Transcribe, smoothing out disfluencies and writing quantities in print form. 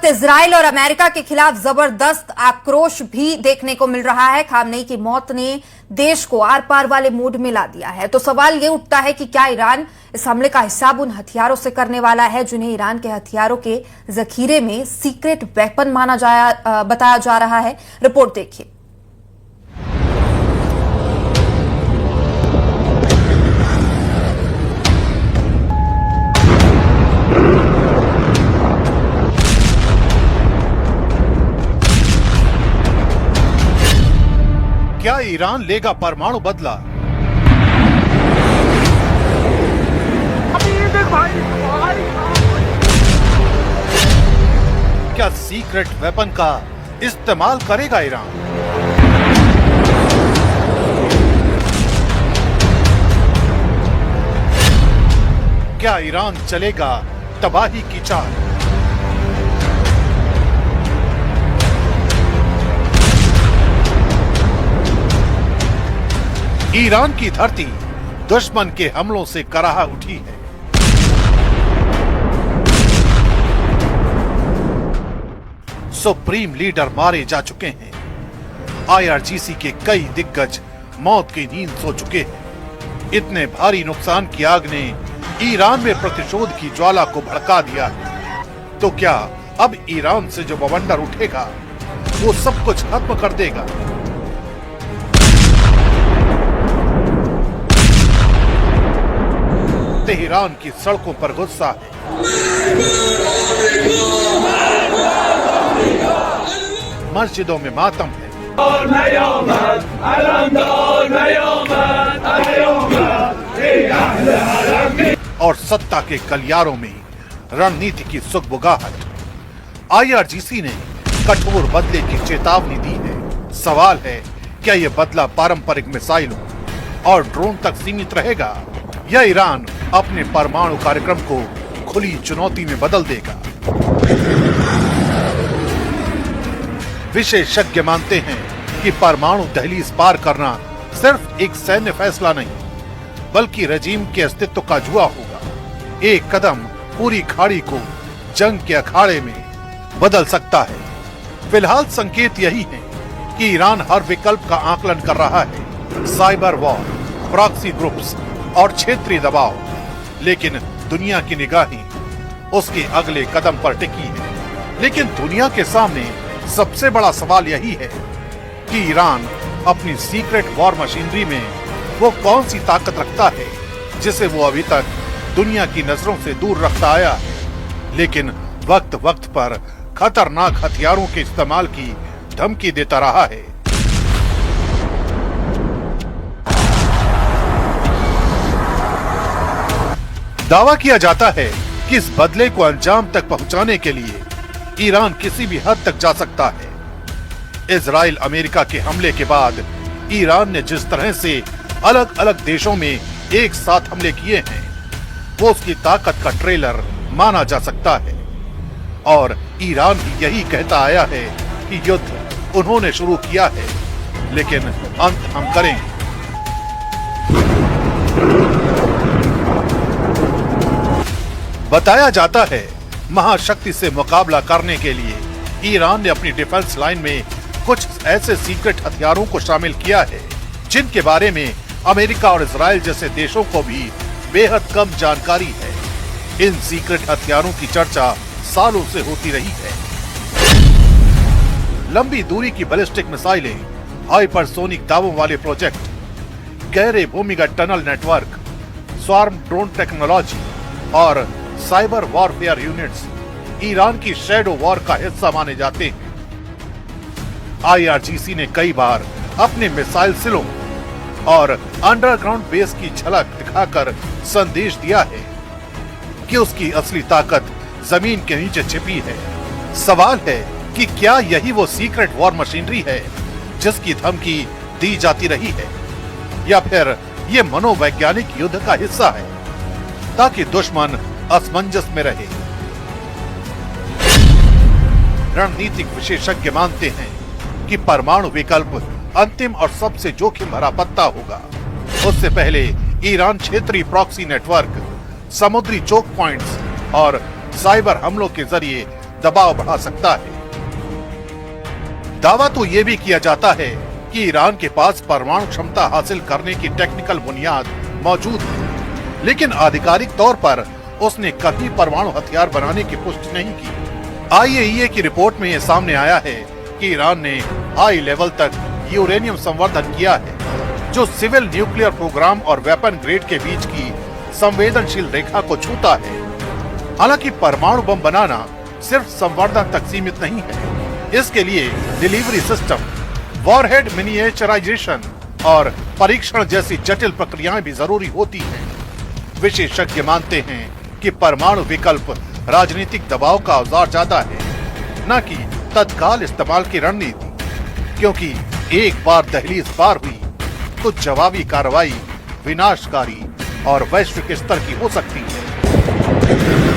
वक्त इजराइल और अमेरिका के खिलाफ जबरदस्त आक्रोश भी देखने को मिल रहा है। खामनेई की मौत ने देश को आर पार वाले मूड में ला दिया है। तो सवाल ये उठता है कि क्या ईरान इस हमले का हिसाब उन हथियारों से करने वाला है जिन्हें ईरान के हथियारों के जखीरे में सीक्रेट वेपन बताया जा रहा है। रिपोर्ट देखिए। क्या ईरान लेगा परमाणु बदला? क्या सीक्रेट वेपन का इस्तेमाल करेगा ईरान? क्या ईरान चलेगा तबाही की चाल? ईरान की धरती दुश्मन के हमलों से कराह उठी है। सुप्रीम लीडर मारे जा चुके हैं। आईआरजीसी के कई दिग्गज मौत की नींद सो चुके हैं। इतने भारी नुकसान की आग ने ईरान में प्रतिशोध की ज्वाला को भड़का दिया है। तो क्या अब ईरान से जो बवंडर उठेगा वो सब कुछ खत्म कर देगा? तेहरान की सड़कों पर गुस्सा है। मस्जिदों में मातम है और सत्ता के गलियारों में रणनीति की सुगबुगाहट। आईआरजीसी ने कठोर बदले की चेतावनी दी है। सवाल है, क्या यह बदला पारंपरिक मिसाइलों और ड्रोन तक सीमित रहेगा या ईरान अपने परमाणु कार्यक्रम को खुली चुनौती में बदल देगा? विशेषज्ञ मानते हैं कि परमाणु दहलीज पार करना सिर्फ एक सैन्य फैसला नहीं बल्कि रजीम के अस्तित्व का जुआ होगा। एक कदम पूरी खाड़ी को जंग के अखाड़े में बदल सकता है। फिलहाल संकेत यही है कि ईरान हर विकल्प का आकलन कर रहा है। साइबर वॉर, प्रॉक्सी ग्रुप्स और क्षेत्रीय दबाव। लेकिन दुनिया की निगाहें उसके अगले कदम पर टिकी है। लेकिन दुनिया के सामने सबसे बड़ा सवाल यही है कि ईरान अपनी सीक्रेट वॉर मशीनरी में वो कौन सी ताकत रखता है जिसे वो अभी तक दुनिया की नजरों से दूर रखता आया है, लेकिन वक्त वक्त पर खतरनाक हथियारों के इस्तेमाल की धमकी देता रहा है। दावा किया जाता है कि इस बदले को अंजाम तक पहुंचाने के लिए ईरान किसी भी हद तक जा सकता है। इजराइल अमेरिका के हमले के बाद ईरान ने जिस तरह से अलग अलग देशों में एक साथ हमले किए हैं वो उसकी ताकत का ट्रेलर माना जा सकता है। और ईरान भी यही कहता आया है कि युद्ध उन्होंने शुरू किया है लेकिन अंत हम करेंगे। बताया जाता है महाशक्ति से मुकाबला करने के लिए ईरान ने अपनी डिफेंस लाइन में कुछ ऐसे सीक्रेट हथियारों को शामिल किया है जिनके बारे में अमेरिका और इजराइल जैसे देशों को भी बेहद कम जानकारी है। इन सीक्रेट हथियारों की चर्चा सालों से होती रही है। लंबी दूरी की बैलिस्टिक मिसाइलें, हाइपरसोनिक दावों वाले प्रोजेक्ट, गहरे भूमिगत tunnel network, swarm drone technology और साइबर वॉरफेयर यूनिट्स ईरान की शैडो वॉर का हिस्सा माने जाते हैं। आईआरजीसी ने कई बार अपने मिसाइल सिलों और अंडरग्राउंड बेस की झलक दिखाकर संदेश दिया है कि उसकी असली ताकत जमीन के नीचे छिपी है। सवाल है कि क्या यही वो सीक्रेट वॉर मशीनरी है जिसकी धमकी दी जाती रही है या फिर ये मनोवैज्ञानिक युद्ध का हिस्सा है ताकि दुश्मन असमंजस में रहे। रणनीतिक विशेषज्ञ मानते हैं कि परमाणु विकल्प अंतिम और सबसे जोखिम भरा पत्ता होगा। उससे पहले ईरान क्षेत्रीय प्रॉक्सी नेटवर्क, समुद्री चोक पॉइंट्स और साइबर हमलों के जरिए दबाव बढ़ा सकता है। दावा तो ये भी किया जाता है कि ईरान के पास परमाणु क्षमता हासिल करने की टेक्निकल बुनियाद मौजूद है, लेकिन आधिकारिक तौर पर उसने कभी परमाणु हथियार बनाने की पुष्टि नहीं की। IAEA की रिपोर्ट में यह सामने आया है कि ईरान ने हाई लेवल तक यूरेनियम संवर्धन किया है, जो सिविल न्यूक्लियर प्रोग्राम और वेपन ग्रेड के बीच की संवेदनशील रेखा को छूता है। हालांकि परमाणु बम बनाना सिर्फ संवर्धन तक सीमित नहीं है, इसके लिए डिलीवरी सिस्टम, वॉरहेड मिनिएचराइजेशन और परीक्षण जैसी जटिल प्रक्रियाएं भी जरूरी होती हैं। विशेषज्ञ मानते हैं कि परमाणु विकल्प राजनीतिक दबाव का औजार ज्यादा है, न कि तत्काल इस्तेमाल की रणनीति, क्योंकि एक बार दहलीज पार हुई तो जवाबी कार्रवाई विनाशकारी और वैश्विक स्तर की हो सकती है।